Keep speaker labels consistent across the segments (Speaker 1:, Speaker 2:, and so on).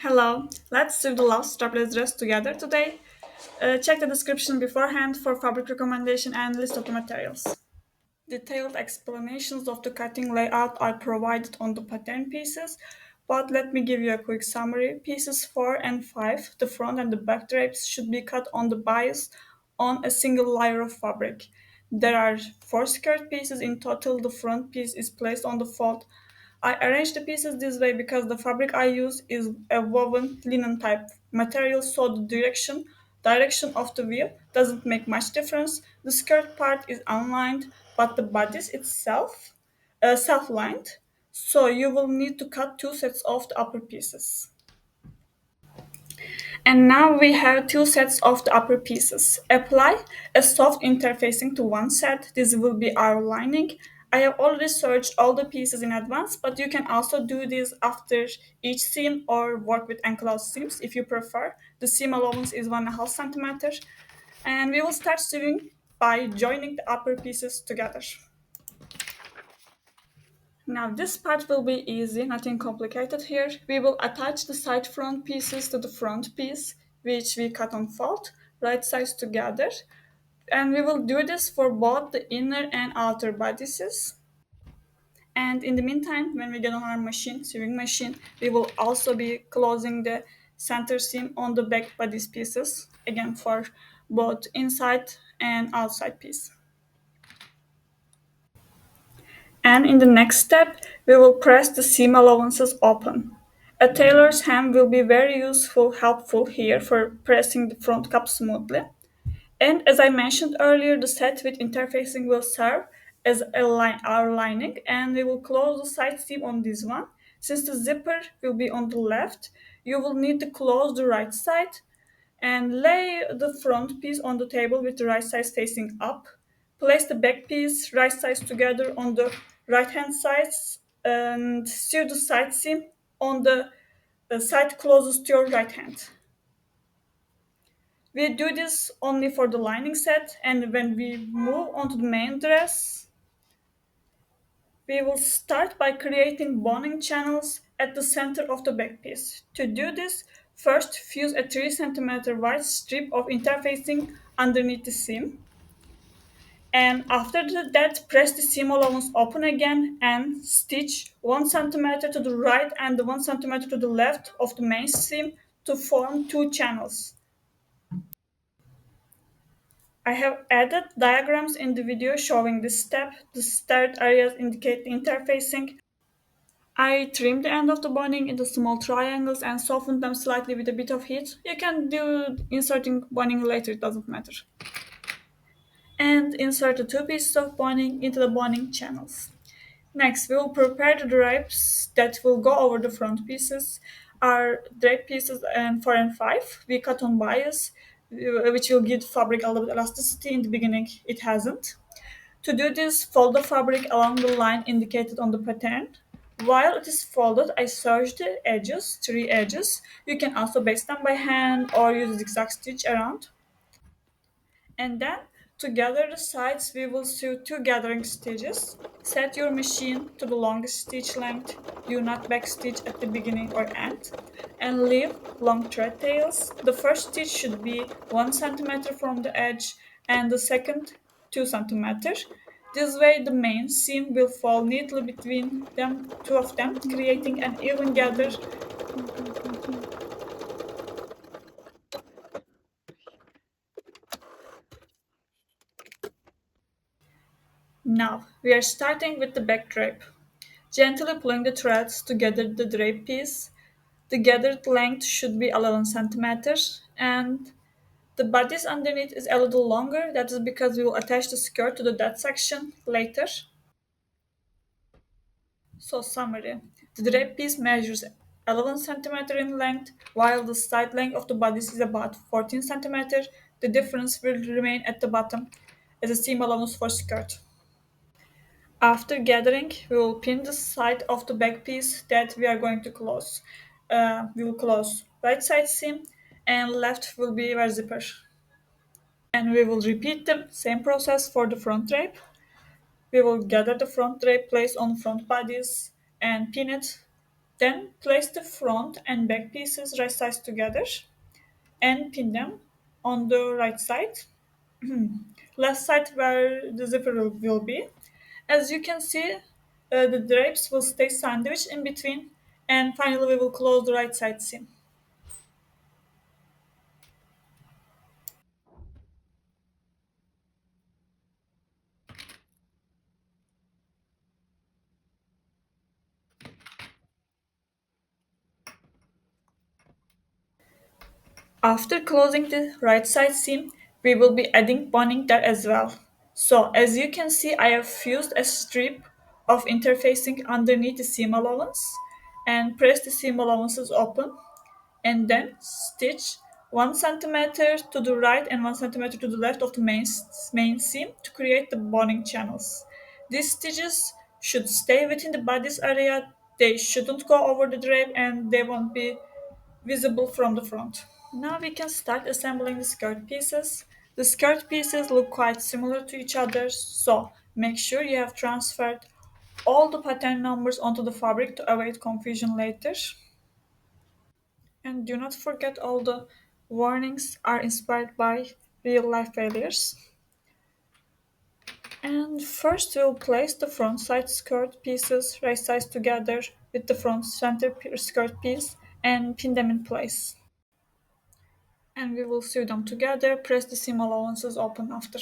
Speaker 1: Hello, let's do the last strapless dress together today. Check the description beforehand for fabric recommendation and list of the materials. Detailed explanations of the cutting layout are provided on the pattern pieces, but let me give you a quick summary. Pieces 4 and 5, the front and the back drapes, should be cut on the bias on a single layer of fabric. There are 4 skirt pieces in total. The front piece is placed on the fold. I arranged the pieces this way because the fabric I use is a woven linen type material, so the direction of the view doesn't make much difference. The skirt part is unlined, but the bodice itself self-lined, so you will need to cut two sets of the upper pieces. And now we have two sets of the upper pieces. Apply a soft interfacing to one set. This will be our lining. I have already searched all the pieces in advance, but you can also do this after each seam or work with enclosed seams if you prefer. The seam allowance is 1.5 centimeters. And we will start sewing by joining the upper pieces together. Now this part will be easy, nothing complicated here. We will attach the side front pieces to the front piece, which we cut on fold, right sides together. And we will do this for both the inner and outer bodices. And in the meantime, when we get on our machine, sewing machine, we will also be closing the center seam on the back bodice pieces, again for both inside and outside piece. And in the next step, we will press the seam allowances open. A tailor's hand will be very helpful here for pressing the front cup smoothly. And as I mentioned earlier, the set with interfacing will serve as our lining, and we will close the side seam on this one. Since the zipper will be on the left, you will need to close the right side and lay the front piece on the table with the right side facing up. Place the back piece right sides together on the right hand sides and sew the side seam on the side closest to your right hand. We do this only for the lining set, and when we move on to the main dress, we will start by creating boning channels at the center of the back piece. To do this, first fuse a 3 cm wide strip of interfacing underneath the seam. And after that, press the seam allowance open again and stitch 1 centimeter to the right and the 1 centimeter to the left of the main seam to form two channels. I have added diagrams in the video showing this step. The start areas indicate the interfacing. I trimmed the end of the boning into small triangles and softened them slightly with a bit of heat. You can do inserting boning later, it doesn't matter. And insert the two pieces of boning into the boning channels. Next, we will prepare the drapes that will go over the front pieces. Our drape pieces and 4 and 5, we cut on bias, which will give fabric a little bit elasticity. In the beginning, it hasn't. To do this, fold the fabric along the line indicated on the pattern. While it is folded, I serge the edges, three edges. You can also baste them by hand or use a zigzag stitch around. And then together the sides we will sew two gathering stitches. Set your machine to the longest stitch length. Do not back stitch at the beginning or end. And leave long thread tails. The first stitch should be 1 centimeter from the edge and the second 2 centimeters. This way the main seam will fall neatly between them, two of them, creating an even gather. Now we are starting with the back drape. Gently pulling the threads to gather the drape piece. The gathered length should be 11 centimeters and the bodice underneath is a little longer. That is because we will attach the skirt to that section later. So summary. The drape piece measures 11 centimeters in length while the side length of the bodice is about 14 centimeters. The difference will remain at the bottom as a seam allowance for skirt. After gathering, we will pin the side of the back piece that we are going to close. We will close right side seam and left will be our zipper. And we will repeat the same process for the front drape. We will gather the front drape, place on front bodice and pin it Then place the front and back pieces right sides together and pin them on the right side, left side where the zipper will be. As you can see, the drapes will stay sandwiched in between, and finally we will close the right side seam. After closing the right side seam, we will be adding boning there as well. So as you can see, I have fused a strip of interfacing underneath the seam allowance and press the seam allowances open and then stitch 1 centimeter to the right and 1 centimeter to the left of the main seam to create the boning channels. These stitches should stay within the bodice area, they shouldn't go over the drape and they won't be visible from the front. Now we can start assembling the skirt pieces. The skirt pieces look quite similar to each other, so make sure you have transferred all the pattern numbers onto the fabric to avoid confusion later. And do not forget all the warnings are inspired by real life failures. And first we'll place the front side skirt pieces right sides together with the front center skirt piece and pin them in place. And we will sew them together, press the seam allowances open after.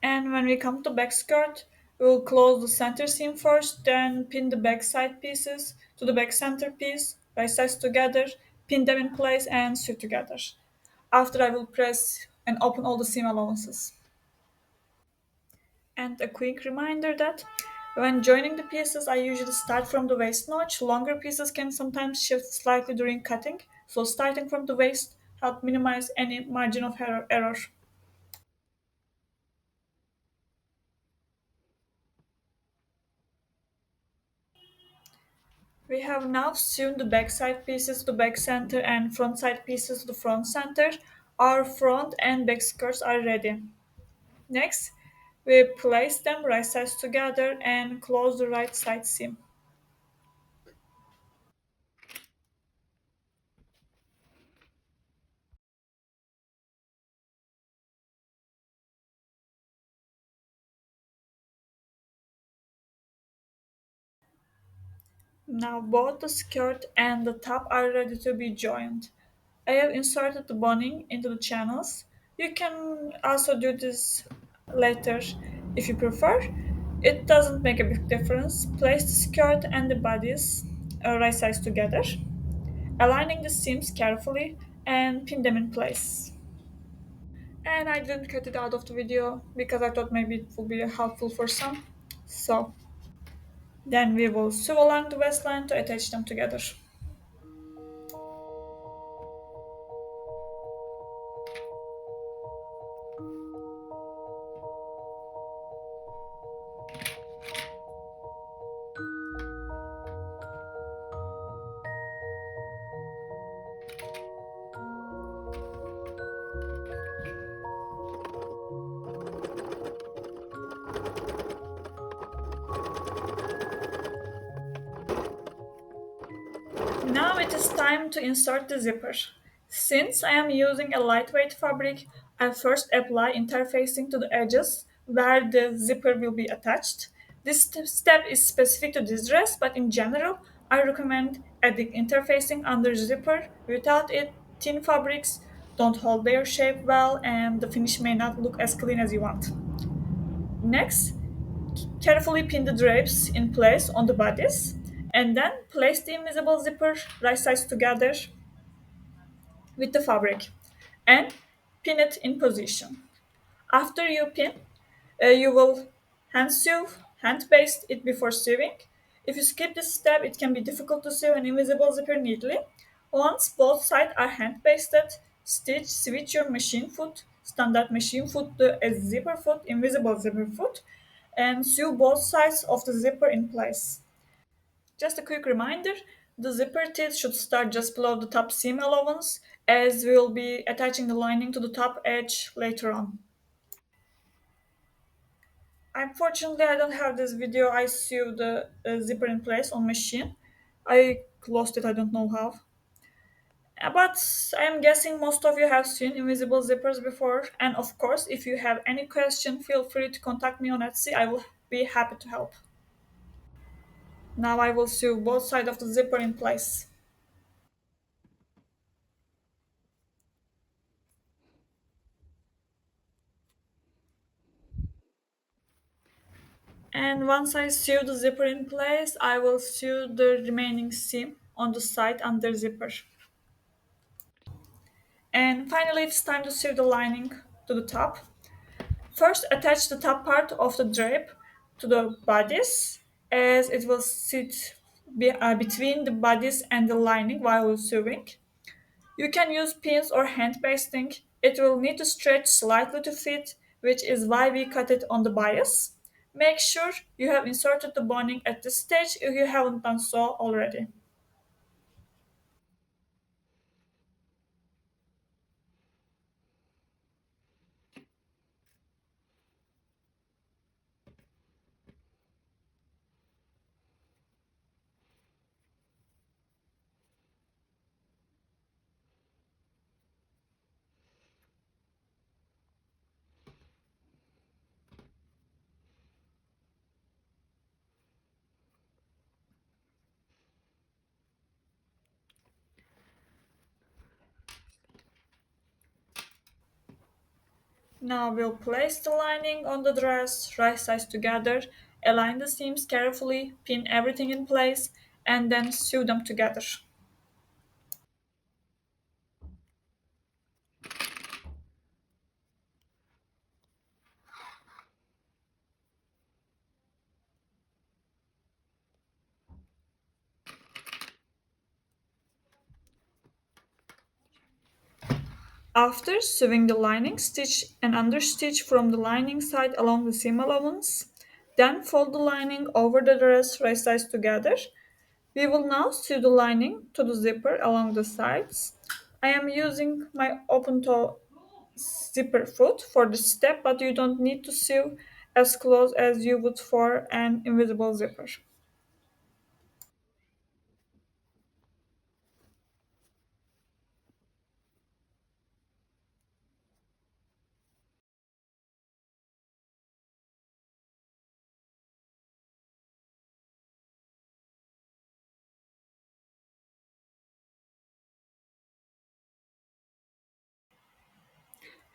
Speaker 1: And when we come to back skirt, we'll close the center seam first, then pin the back side pieces to the back center piece, right sides together, pin them in place and sew together. After I will press and open all the seam allowances. And a quick reminder that when joining the pieces, I usually start from the waist notch. Longer pieces can sometimes shift slightly during cutting, so starting from the waist help minimize any margin of error. We have now sewn the back side pieces to back center and front side pieces to the front center. Our front and back skirts are ready. Next, we place them right sides together and close the right side seam. Now both the skirt and the top are ready to be joined. I have inserted the boning into the channels. You can also do this later if you prefer. It doesn't make a big difference. Place the skirt and the bodice right sides together, aligning the seams carefully and pin them in place. And I didn't cut it out of the video because I thought maybe it would be helpful for some. So then we will sew along the waistline to attach them together. Now it is time to insert the zipper. Since I am using a lightweight fabric, I first apply interfacing to the edges where the zipper will be attached. This step is specific to this dress, but in general, I recommend adding interfacing under the zipper. Without it, thin fabrics don't hold their shape well and the finish may not look as clean as you want. Next, carefully pin the drapes in place on the bodice and then place the invisible zipper right sides together with the fabric and pin it in position. After you pin, you will hand baste it before sewing. If you skip this step, it can be difficult to sew an invisible zipper neatly. Once both sides are hand basted, switch your machine foot, standard machine foot to a zipper foot, invisible zipper foot, and sew both sides of the zipper in place. Just a quick reminder, the zipper teeth should start just below the top seam allowance as we will be attaching the lining to the top edge later on. Unfortunately, I don't have this video. I sewed the zipper in place on machine. I lost it, I don't know how. But I am guessing most of you have seen invisible zippers before. And of course, if you have any question, feel free to contact me on Etsy. I will be happy to help. Now I will sew both sides of the zipper in place. And once I sew the zipper in place, I will sew the remaining seam on the side under zipper. And finally, it's time to sew the lining to the top. First, attach the top part of the drape to the bodice as it will sit between the bodice and the lining while sewing. You can use pins or hand pasting. It will need to stretch slightly to fit, which is why we cut it on the bias. Make sure you have inserted the boning at this stage if you haven't done so already. Now we'll place the lining on the dress, right sides together, align the seams carefully, pin everything in place, and then sew them together. After sewing the lining, stitch an understitch from the lining side along the seam allowance. Then fold the lining over the dress right sides together. We will now sew the lining to the zipper along the sides. I am using my open toe zipper foot for this step, but you don't need to sew as close as you would for an invisible zipper.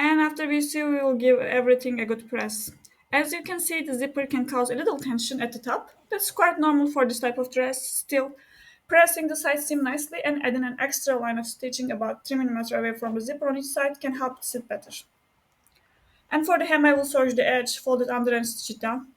Speaker 1: And after we sew, we will give everything a good press. As you can see, the zipper can cause a little tension at the top. That's quite normal for this type of dress. Still, pressing the side seam nicely and adding an extra line of stitching about 3 mm away from the zipper on each side can help it sit better. And for the hem, I will serge the edge, fold it under and stitch it down.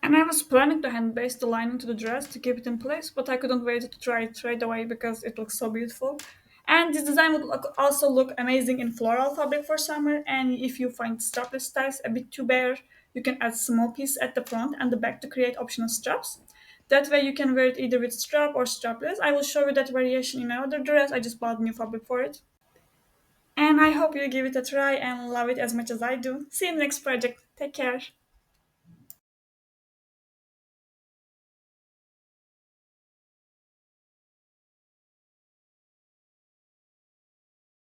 Speaker 1: And I was planning to hand baste the lining to the dress to keep it in place, but I couldn't wait to try it right away because it looks so beautiful. And this design would also look amazing in floral fabric for summer. And if you find strapless styles a bit too bare, you can add small piece at the front and the back to create optional straps. That way you can wear it either with strap or strapless. I will show you that variation in another dress. I just bought new fabric for it. And I hope you give it a try and love it as much as I do. See you in the next project. Take care.